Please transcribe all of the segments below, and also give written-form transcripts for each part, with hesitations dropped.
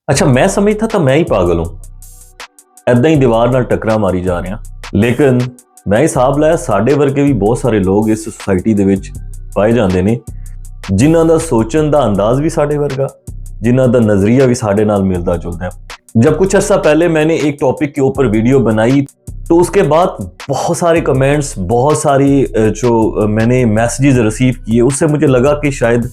अच्छा, मैं समझता था मैं ही पागल हूं, ऐदा ही दीवार नाल टकरा मारी जा रहा, लेकिन मैं हिसाब लाया साडे वर्गे भी बहुत सारे लोग इस सोसाइटी दे विच पाए जाते हैं जिन्हां दा सोचण दा अंदाज भी साडे वर्गा, जिन्हां दा नजरिया भी साडे नाल मिलता जुलता है। जब कुछ अर्सा पहले मैंने एक टॉपिक के ऊपर वीडियो बनाई तो उसके बाद बहुत सारे कमेंट्स, बहुत सारी जो मैंने मैसेजेस रिसीव किए, उससे मुझे लगा कि शायद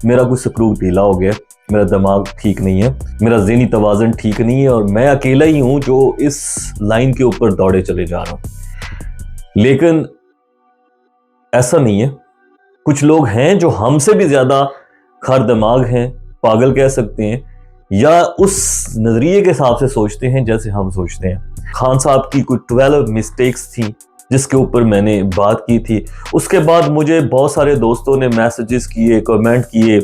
मेरा कुछ स्क्रू ढीला हो गया, मेरा दिमाग ठीक नहीं है, मेरा ज़हनी तवाज़न ठीक नहीं है और मैं अकेला ही हूं जो इस लाइन के ऊपर दौड़े चले जा रहा हूं। लेकिन ऐसा नहीं है, कुछ लोग हैं जो हमसे भी ज़्यादा खर दिमाग हैं, पागल कह सकते हैं, या उस नज़रिए के हिसाब से सोचते हैं जैसे हम सोचते हैं। खान साहब की कुछ 12 मिस्टेक्स थी जिसके ऊपर मैंने बात की थी। उसके बाद मुझे बहुत सारे दोस्तों ने मैसेजेस किए, कमेंट किए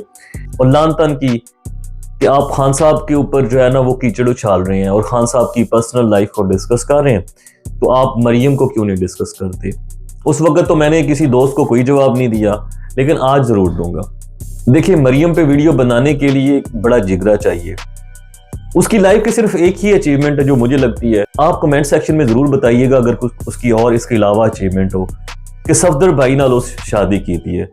और लान तान की कि आप खान साहब के ऊपर जो है ना वो कीचड़ उछाल रहे हैं और खान साहब की पर्सनल लाइफ को डिस्कस कर रहे हैं, तो आप मरियम को क्यों नहीं डिस्कस करते। उस वक्त तो मैंने किसी दोस्त को कोई जवाब नहीं दिया, लेकिन आज ज़रूर दूंगा। देखिए, मरियम पे वीडियो बनाने के लिए बड़ा जिगरा चाहिए। उसकी लाइफ की सिर्फ एक ही अचीवमेंट है जो मुझे लगती है, आप कमेंट सेक्शन में ज़रूर बताइएगा अगर कुछ उसकी और इसके अलावा अचीवमेंट हो, कि सफदर भाई नाल उस शादी की थी है।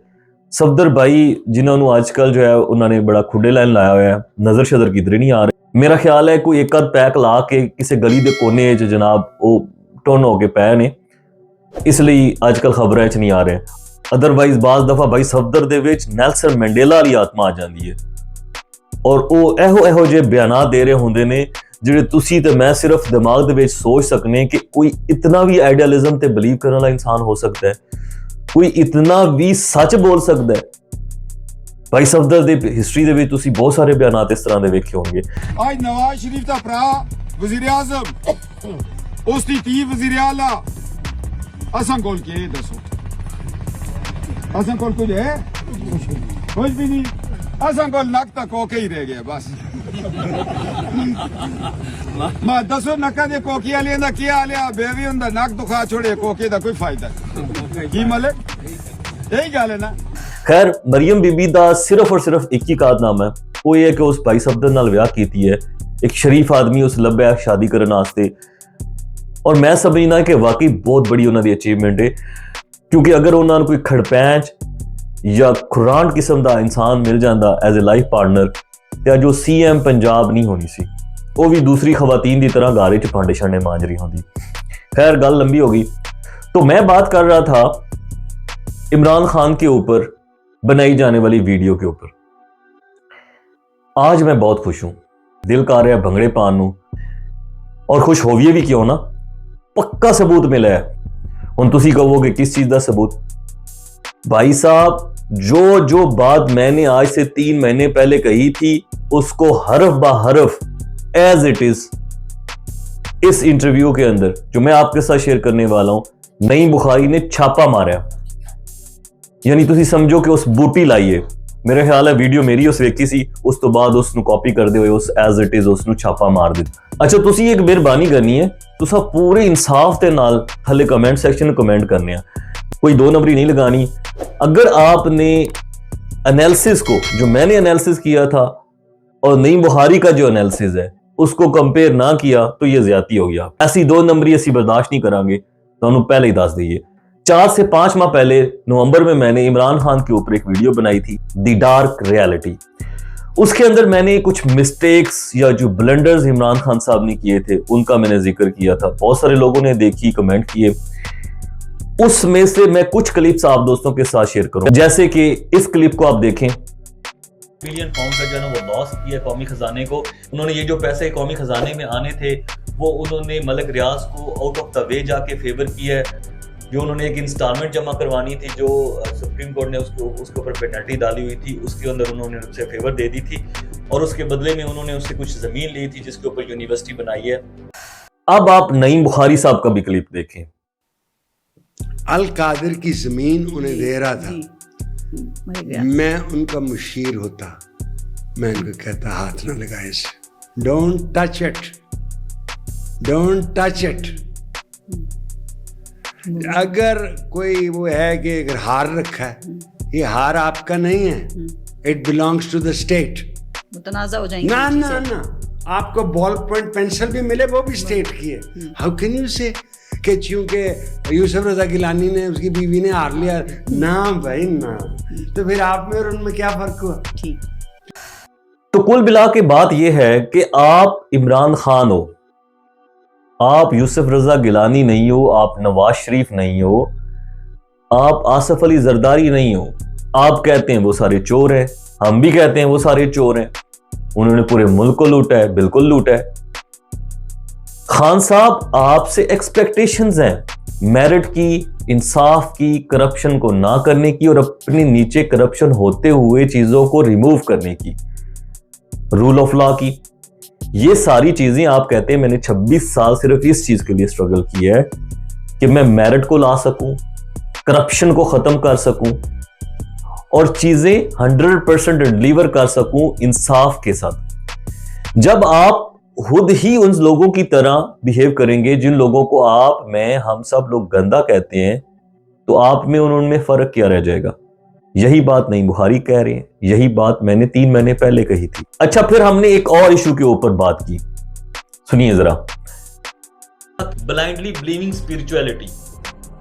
सफदर भाई जिन्होंने आजकल जो है उन्होंने बड़ा खुडे लाइन लाया हुआ है, नज़र शदर किधरे नहीं आ रहे। मेरा ख्याल है कोई एक आध पैक ला के किसी गली के कोने च जनाब वो टोन हो के पै ने, इसलिए आजकल खबरें च नहीं आ रहे। अदरवाइज बाज़ दफ़ा भाई सफदर दे विच नेल्सन मैंडेला वाली आत्मा आ जाती है और वो एहो जे बयानात दे रहे होंदे ने जिहड़े तुसी ते मैं सिर्फ दिमाग दे विच सोच सकने कि कोई इतना भी आइडियलिज्म ते बिलीव करने वाला इंसान हो सकता है, कोई इतना भी सच बोल सकता है। भाई सफदर दी हिस्ट्री दे विच तुसी बहुत सारे बयानात इस तरह दे वेखे होंगे। आज नवाज शरीफ दा भरा वजीर आजम, उसदी धी वजीर आला, असां कोल के दसो, असां कोल कुछ है? कुछ भी नहीं, असां कोल नक तक कोके ही रह गया बस। मैं दसो नका दे कोकी वाले दा क्या हालिया, बेवी हुंदा नक दुखा छोड़े, कोके दा कोई फायदा की मले, यही गल है ना। खैर, मरियम बीबी दा सिर्फ और सिर्फ एक ही कारनामा है, वो ये है कि उस भाई सफदर नाल विआह कीती है, एक शरीफ आदमी उस लब्भा शादी करने वास्ते, और मैं समझना कि वाकई बहुत बड़ी उन्होंने अचीवमेंट है, क्योंकि अगर उन्होंने कोई खड़पैंच या खुरान किस्म का इंसान मिल जाता एज ए लाइफ पार्टनर, तो जो CM पंजाब नहीं होनी सी, वो भी दूसरी खवातीन की तरह गारे च भांडे शांडे मांज रही होंगी। खैर, गल लंबी हो गई। तो मैं बात कर रहा था इमरान खान के ऊपर बनाई जाने वाली वीडियो के ऊपर। आज मैं बहुत खुश हूं, दिल कर रहा भंगड़े पान नूं, और खुश होविए भी क्यों ना, पक्का सबूत मिला है। हुण तुसी कहोगे किस चीज का सबूत? भाई साहब, जो बात मैंने आज से 3 महीने पहले कही थी उसको हरफ बा हरफ एज इट इज इस इंटरव्यू के अंदर जो मैं आपके साथ शेयर करने वाला हूं, नईम बुखारी ने छापा मारा। यानी तुसी समझो कि उस बूटी लाइए, मेरे ख्याल है वीडियो मेरी उस वेखी सी, उस तो बाद उसनु कॉपी करते हुए उस एज इट इज उसनु छापा मार दिता। अच्छा, तुसी एक मेहरबानी करनी है, तुसा पूरे इंसाफ के नाल थले कमेंट सेक्शन में कमेंट करने हैं, कोई 2 नंबरी नहीं लगानी। अगर आपने एनालिसिस को, जो मैंने एनालिसिस किया था और नईम बुखारी का जो एनालिसिस है उसको कंपेयर ना किया, तो ये ज्यादती हो गया। ऐसी 2 नंबरी ऐसी बर्दाश्त नहीं करांगे, तो पहले ही दस दीजिए। 4 से 5 माह पहले नवंबर में मैंने इमरान खान के ऊपर एक वीडियो बनाई थी, द डार्क रियलिटी। उसके अंदर मैंने कुछ मिस्टेक्स या जो ब्लंडर्स इमरान खान साहब ने किए थे उनका मैंने जिक्र किया था। बहुत सारे लोगों ने देखी, कमेंट किए, उसमें से मैं कुछ क्लिप्स आप दोस्तों के साथ शेयर करूं। जैसे कि इस क्लिप को आप देखें। बिलियन पाउंड का जो है वो लॉस किया कौमी खजाने को। उन्होंने ये जो पैसे कौमी खजाने में आने थे वो उन्होंने मलिक रियाज को आउट ऑफ द वे जाके फेवर किया है। जो उन्होंने एक इंस्टॉलमेंट जमा करवानी थी जो सुप्रीम कोर्ट ने उसके ऊपर पेनल्टी डाली हुई थी, उसके अंदर उन्होंने उससे फेवर दे दी थी और उसके बदले में उन्होंने उससे कुछ जमीन ली थी जिसके ऊपर यूनिवर्सिटी बनाई है। अब आप नईम बुखारी साहब का भी क्लिप देखें। अल कादिर की जमीन उन्हें दे रहा था, मैं उनका मुशीर होता, मैं उनको कहता हाथ ना लगाए इसे, don't touch it, don't touch it. अगर कोई वो है कि अगर हार रखा है, ये हार आपका नहीं है, it belongs to the state, मुतनाज़ा हो जाएंगे ना ना ना, आपको बॉल पॉइंट पेंसिल भी मिले, वो भी स्टेट की है। हाउ कैन यू से कि चूंकि यूसुफ रजा गिलानी ने, उसकी बीवी ने हार लिया ना भाई ना, तो फिर आप में और उनमें क्या फर्क हुआ? ठीक। तो कुल मिला के बात यह है कि आप इमरान खान हो, आप यूसुफ रजा गिलानी नहीं हो, आप नवाज शरीफ नहीं हो, आप आसिफ अली जरदारी नहीं हो। आप कहते हैं वो सारे चोर हैं, हम भी कहते हैं वो सारे चोर हैं, उन्होंने पूरे मुल्क को लूटा है, बिल्कुल लूटा है। खान साहब आपसे एक्सपेक्टेशंस हैं मेरिट की, इंसाफ की, करप्शन को ना करने की और अपने नीचे करप्शन होते हुए चीजों को रिमूव करने की, रूल ऑफ लॉ की। ये सारी चीजें आप कहते हैं मैंने 26 साल सिर्फ इस चीज के लिए स्ट्रगल किया है कि मैं मेरिट को ला सकूं, करप्शन को खत्म कर सकूं और चीजें 100% डिलीवर कर सकूं इंसाफ के साथ। जब आप खुद ही उन लोगों की तरह बिहेव करेंगे जिन लोगों को आप, मैं, हम सब लोग गंदा कहते हैं, तो आप में और उनमें फर्क क्या रह जाएगा? यही बात नईम बुखारी कह रहे हैं, यही बात मैंने 3 महीने पहले कही थी। अच्छा, फिर हमने एक और इशू के ऊपर बात की, सुनिए जरा। Blindly believing spirituality.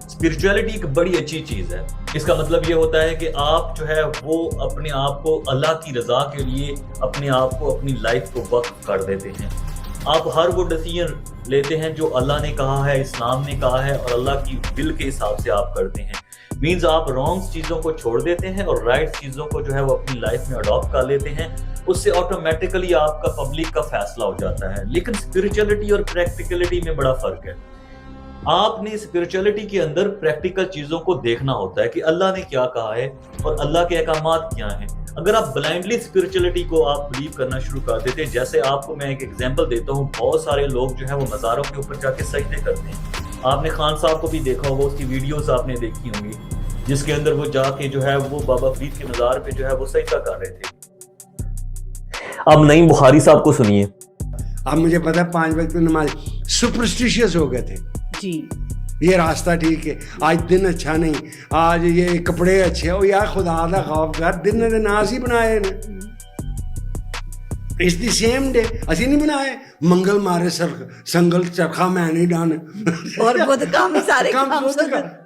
स्पिरिचुअलिटी एक बड़ी अच्छी चीज है। इसका मतलब ये होता है कि आप जो है वो अपने आप को अल्लाह की रजा के लिए अपने आप को, अपनी लाइफ को वक्फ कर देते हैं। आप हर वो डिसीजन लेते हैं जो अल्लाह ने कहा है, इस्लाम ने कहा है और अल्लाह की विल के हिसाब से आप करते हैं। मीन्स आप रॉन्ग चीज़ों को छोड़ देते हैं और राइट चीज़ों को जो है वो अपनी लाइफ में अडॉप्ट कर लेते हैं। उससे ऑटोमेटिकली आपका पब्लिक का फैसला हो जाता है। लेकिन स्पिरिचुअलिटी और प्रैक्टिकलिटी में बड़ा फर्क है। आपने स्पिरिचुअलिटी के अंदर प्रैक्टिकल चीज़ों को देखना होता है कि अल्लाह ने क्या कहा है और अल्लाह के अहकामात क्या हैं। अगर आप ब्लाइंडली स्पिरिचुअलिटी को आप बिलीव करना शुरू कर देते, जैसे आपको मैं एक एग्जांपल देता हूँ, बहुत सारे लोग जो है वो मज़ारों के ऊपर जाके सजदे करते हैं। आपने खान साहब को भी देखा होगा, उसकी वीडियोस आपने देखी होंगी, जिसके अंदर वो जाके जो है वो बाबा फरीद के मज़ार पे जो है वो सजदा कर रहे थे। अब नईम बुखारी साहब को सुनिए। अब मुझे पता है 5 वक्त की नमाज सुपरस्टिशियस हो गए थे जी। ये रास्ता ठीक है, आज दिन अच्छा नहीं, आज ये कपड़े अच्छे हो यार, खुदा दा खौफ कर, दिन ने नाज ही बनाए ने, इस दी सेम डे असी नहीं बनाए, मंगल मारे संगल चरखा मैं नहीं डाने और खुद काम सारे काम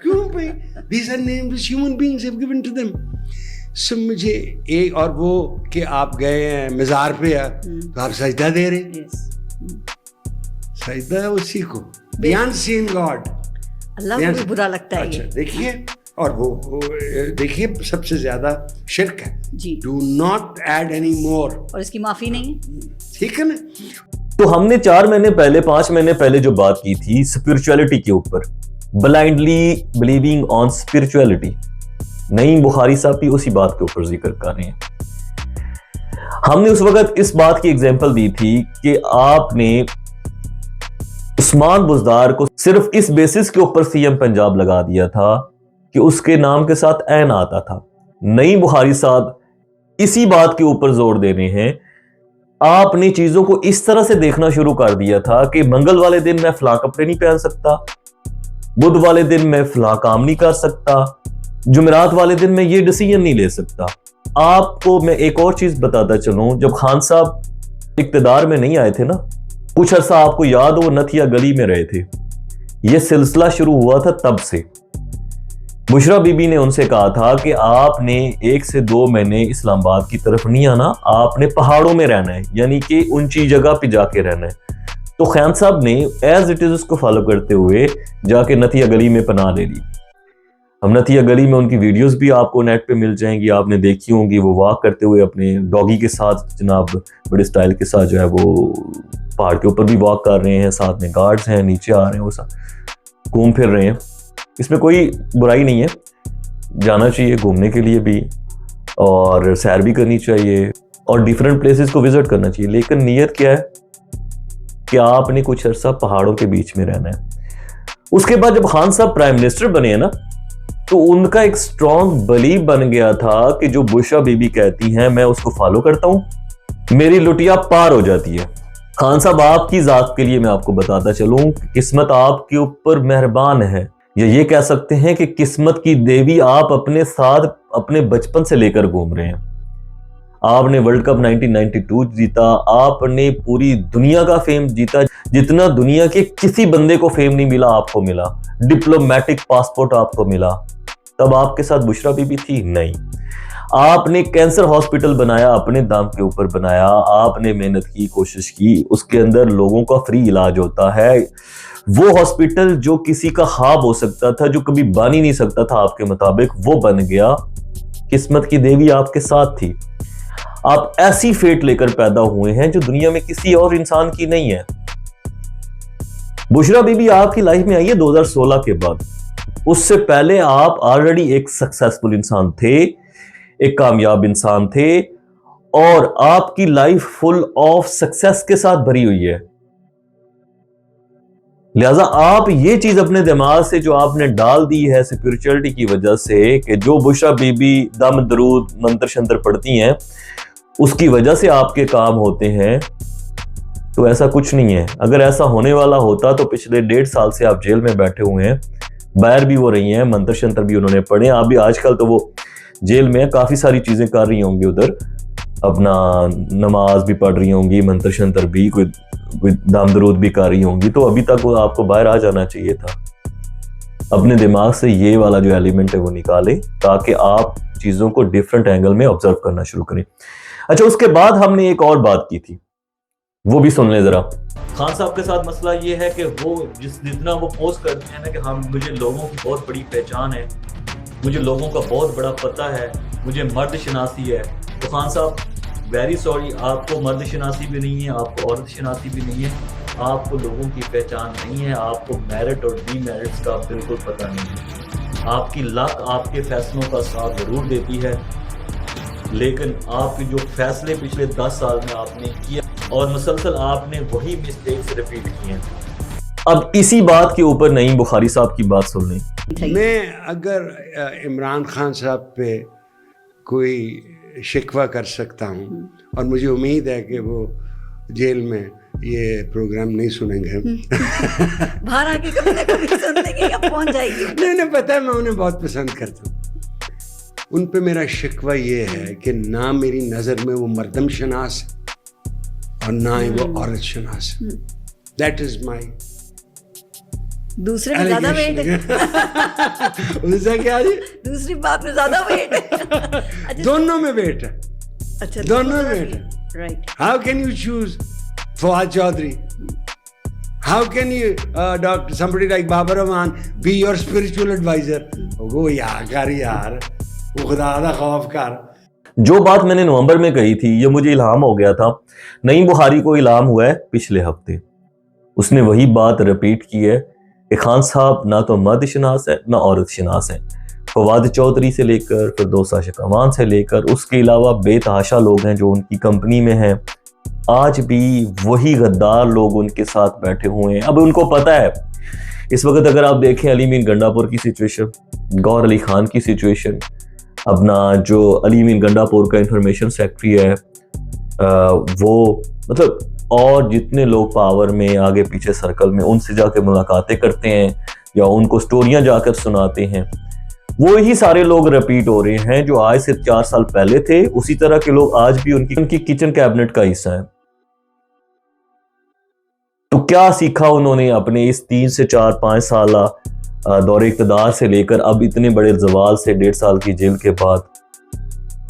क्यों भाई? These are names human beings have given to them. सो मुझे एक और वो कि आप गए हैं मज़ार पे है तो आप सजदा दे रहे हैं, सजदा उसी को, beyond seeing God, अल्लाह को भी बुरा लगता है। अच्छा देखिए, और वो देखिए सबसे ज्यादा शिर्क है जी। Do not add any more, और इसकी माफी नहीं है, ठीक है ना? तो हमने 4 महीने पहले, 5 महीने पहले जो बात की थी स्पिरिचुअलिटी के ऊपर, blindly believing on spirituality, Naeem Bukhari साहब भी उसी बात के ऊपर जिक्र कर रहे हैं। हमने उस वक्त इस बात की एग्जांपल दी थी कि आपने उस्मान बुज़दार को सिर्फ इस बेसिस के ऊपर सीएम पंजाब लगा दिया था कि उसके नाम के साथ ऐन आता था। नईम बुखारी साहब इसी बात के ऊपर जोर दे रहे हैं, आपने चीजों को इस तरह से देखना शुरू कर दिया था कि मंगल वाले दिन मैं फलां कपड़े नहीं पहन सकता, बुध वाले दिन मैं फलां काम नहीं कर सकता, जुमेरात वाले दिन मैं ये डिसीजन नहीं ले सकता। आपको मैं एक और चीज बताता चलूं, जब खान साहब इक्तदार में नहीं आए थे ना, कुछ अर्सा आपको याद हो नथिया गली में रहे थे, यह सिलसिला शुरू हुआ था तब से। बुशरा बीबी ने उनसे कहा था कि आपने 1 से 2 महीने इस्लामाबाद की तरफ नहीं आना, आपने पहाड़ों में रहना है, यानी कि ऊंची जगह पे जाके रहना है। तो खान साहब ने एज इट इज उसको फॉलो करते हुए जाके नथिया गली में पनाह ले ली। हम नथिया गली में उनकी वीडियोस भी आपको नेट पे मिल जाएंगी, आपने देखी होंगी, वो वॉक करते हुए अपने डॉगी के साथ, जनाब बड़े स्टाइल के साथ जो है वो पहाड़ के ऊपर भी वॉक कर रहे हैं, साथ में गार्ड्स हैं, नीचे आ रहे हैं, वो सब घूम फिर रहे हैं। इसमें कोई बुराई नहीं है, जाना चाहिए घूमने के लिए भी और सैर भी करनी चाहिए और डिफरेंट प्लेसेस को विजिट करना चाहिए, लेकिन नीयत क्या है कि आपने कुछ अर्सा पहाड़ों के बीच में रहना है। उसके बाद जब खान साहब प्राइम मिनिस्टर बने हैं ना, तो उनका एक स्ट्रॉन्ग बिलीव बन गया था कि जो बुशरा बीबी कहती हैं मैं उसको फॉलो करता हूं, मेरी लुटिया पार हो जाती है। खान साहब आपकी जात के लिए मैं आपको बताता चलूं, किस्मत आपके ऊपर मेहरबान है, या ये कह सकते हैं कि किस्मत की देवी आप अपने साथ अपने बचपन से लेकर घूम रहे हैं। आपने वर्ल्ड कप 1992 जीता, आपने पूरी दुनिया का फेम जीता, जितना दुनिया के किसी बंदे को फेम नहीं मिला आपको मिला। डिप्लोमेटिक पासपोर्ट आपको मिला। तब आपके साथ बुशरा बीबी थी? नहीं। आपने कैंसर हॉस्पिटल बनाया, अपने दाम के ऊपर बनाया, आपने मेहनत की, कोशिश की, उसके अंदर लोगों का फ्री इलाज होता है। वो हॉस्पिटल जो किसी का ख्वाब हो सकता था, जो कभी बन ही नहीं सकता था आपके मुताबिक, वो बन गया। किस्मत की देवी आपके साथ थी। आप ऐसी फेट लेकर पैदा हुए हैं जो दुनिया में किसी और इंसान की नहीं है। बुशरा बीबी आपकी लाइफ में आई है 2016 के बाद। उससे पहले आप ऑलरेडी एक सक्सेसफुल इंसान थे, एक कामयाब इंसान थे, और आपकी लाइफ फुल ऑफ सक्सेस के साथ भरी हुई है। लिहाजा आप ये चीज अपने दिमाग से जो आपने डाल दी है स्पिरिचुअलिटी की वजह से, कि जो बुशरा बीबी दम दरूद मंत्र शंत्र पढ़ती हैं उसकी वजह से आपके काम होते हैं, तो ऐसा कुछ नहीं है। अगर ऐसा होने वाला होता तो पिछले 1.5 साल से आप जेल में बैठे हुए हैं, बाहर भी वो रही हैं, मंत्र शंत्र भी उन्होंने पढ़े। आप भी आजकल तो वो जेल में काफी सारी चीजें कर रही होंगी, उधर अपना नमाज भी पढ़ रही होंगी, मंत्र शंत्र भी, कोई दाम दरूद भी कर रही होंगी। तो अभी तक वो आपको बाहर आ जाना चाहिए था। अपने दिमाग से ये वाला जो एलिमेंट है वो निकाले, ताकि आप चीजों को डिफरेंट एंगल में ऑब्जर्व करना शुरू करें। अच्छा, उसके बाद हमने एक और बात की थी, वो भी सुन लें जरा। खान साहब के साथ मसला ये है कि वो जितना वो पोस्ट करते हैं ना कि हम, मुझे लोगों की बहुत बड़ी पहचान है, मुझे लोगों का बहुत बड़ा पता है, मुझे मर्द शनासी है। तो खान साहब वेरी सॉरी, आपको मर्द शनासी भी नहीं है, आपको औरत शनासी भी नहीं है, आपको लोगों की पहचान नहीं है, आपको मेरिट और डीमेरिट्स का बिल्कुल पता नहीं है। आपकी लक आपके फैसलों का साथ जरूर देती है, लेकिन आपके जो फैसले पिछले 10 साल में आपने किए और मुसलसल आपने वही मिस्टेक्स रिपीट किए हैं। अब इसी बात के ऊपर नईम बुखारी साहब की बात सुन लें। मैं अगर इमरान खान साहब पे कोई शिकवा कर सकता हूँ, और मुझे उम्मीद है कि वो जेल में ये प्रोग्राम नहीं सुनेंगे। बाहर आके कभी ना कभी सुनने के अब पहुंच जाएगी। नहीं, पता है मैं उन्हें बहुत पसंद करता हूँ। उन पे मेरा शिकवा ये है कि ना मेरी नज़र में वो मर्दम शनास है और ना ही वो औरत शनास है। दैट इज माई दूसरे में ज्यादा वेट है। उनसे क्या जी? दूसरी बात में ज्यादा वेट है। दोनों में वेट है। अच्छा, दोनों में वेट है। Right. How can you choose Fawad Chaudhry? How can you doctor somebody like Babar Rehman be your spiritual advisor? वो यार वो खुदा दा खौफ कर। जो बात मैंने नवंबर में कही थी, ये मुझे इल्हाम हो गया था। नईम बुखारी को इल्हाम हुआ है पिछले हफ्ते, उसने वही बात रिपीट की है कि खान साहब ना तो मर्द शनास है ना औरत शनास है। फवाद चौधरी से लेकर फिरदौस आशिक अमान से लेकर उसके अलावा बेतहाशा लोग हैं जो उनकी कंपनी में हैं, आज भी वही गद्दार लोग उनके साथ बैठे हुए हैं। अब उनको पता है इस वक्त अगर आप देखें अली मीन गंडापुर की सिचुएशन, गौर अली खान की सिचुएशन, अपना जो अली मीन गंडापुर का इंफॉर्मेशन सेक्रेटरी है वो, मतलब और जितने लोग पावर में आगे पीछे सर्कल में, उनसे जाकर मुलाकातें करते हैं या उनको स्टोरियां जाकर सुनाते हैं, वो ही सारे लोग रिपीट हो रहे हैं जो आज से 4 साल पहले थे। उसी तरह के लोग आज भी उनकी किचन कैबिनेट का हिस्सा है। तो क्या सीखा उन्होंने अपने इस 3 से 4-5 साल दौरे इक़्तिदार से लेकर अब इतने बड़े जवाल से 1.5 साल की जेल के बाद?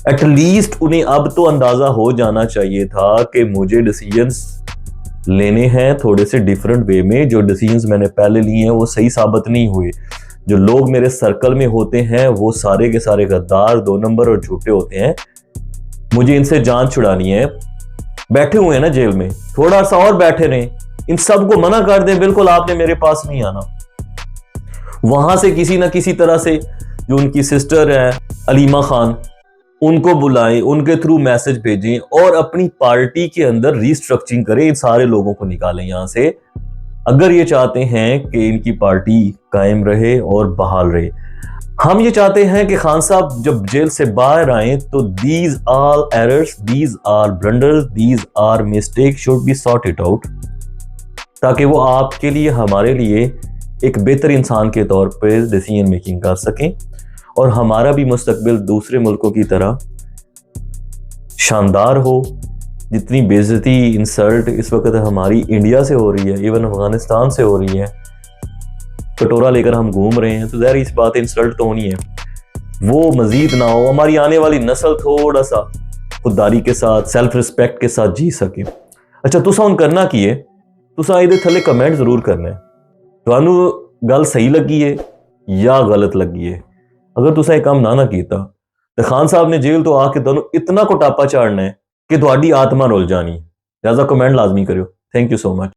एटलीस्ट उन्हें अब तो अंदाजा हो जाना चाहिए था कि मुझे डिसीजंस लेने हैं थोड़े से डिफरेंट वे में। जो डिसीजंस मैंने पहले लिए हैं वो सही साबित नहीं हुए। जो लोग मेरे सर्कल में होते हैं वो सारे के सारे गद्दार, 2 नंबर और झूठे होते हैं। मुझे इनसे जान छुड़ानी है। बैठे हुए हैं ना जेल में, थोड़ा सा और बैठे रहें, इन सबको मना कर दें, बिल्कुल आपने मेरे पास नहीं आना। वहां से किसी ना किसी तरह से जो उनकी सिस्टर है अलीमा खान, उनको बुलाएं, उनके थ्रू मैसेज भेजें और अपनी पार्टी के अंदर रीस्ट्रक्चरिंग करें, इन सारे लोगों को निकालें यहां से, अगर ये चाहते हैं कि इनकी पार्टी कायम रहे और बहाल रहे। हम ये चाहते हैं कि खान साहब जब जेल से बाहर आए तो these are errors, these are blunders, these are mistake should be sorted out, ताकि वो आपके लिए, हमारे लिए एक बेहतर इंसान के तौर पे डिसीजन मेकिंग कर सकें और हमारा भी मुस्तकबिल दूसरे मुल्कों की तरह शानदार हो। जितनी बेइज्जती इंसल्ट इस वक्त हमारी इंडिया से हो रही है, इवन अफगानिस्तान से हो रही है, कटोरा लेकर हम घूम रहे हैं, तो ज़ाहिर इस बात इंसल्ट तो होनी है, वो मजीद ना हो, हमारी आने वाली नस्ल थोड़ा सा खुददारी के साथ, सेल्फ रिस्पेक्ट के साथ जी सके। अच्छा, तुसा हुन करना की है, तुसा इहदे थल्ले कमेंट जरूर करना है, तुहानू गल सही लगी है या गलत लगी है। अगर तुसा यह काम ना कीता तो खान साहब ने जेल तो आके तुहानू इतना कोटापा चाड़ना है कि तुहाडी आत्मा रुल जानी। लिहाजा कमेंट लाजमी करियो। Thank you so much.